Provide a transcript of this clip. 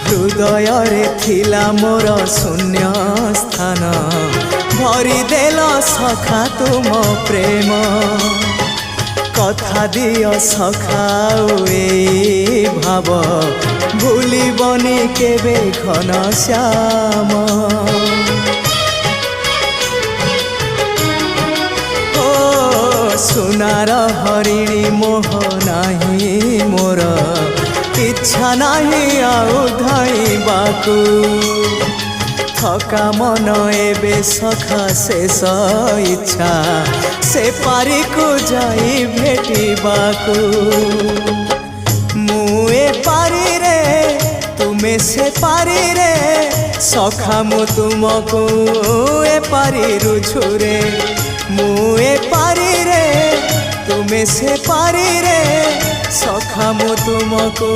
हृदय थिला मोर शून्य स्थान भरी देल सखा तुम प्रेम कथा दियो सखाओ ए भाव भूलिबनी केबे घन श्याम सुनार हरिणी मोह नाही मोर इच्छा नाही आउ धाइबाकू थका मन एबे सखा शेष इच्छा से पारी को जाई भेटिबाकू मुए पारी रे तुमे से पारी रे सखा मु तुमको ए पारी रुझुरे मुए पारी रे तुमे से पारी रे सखा मु तुमको।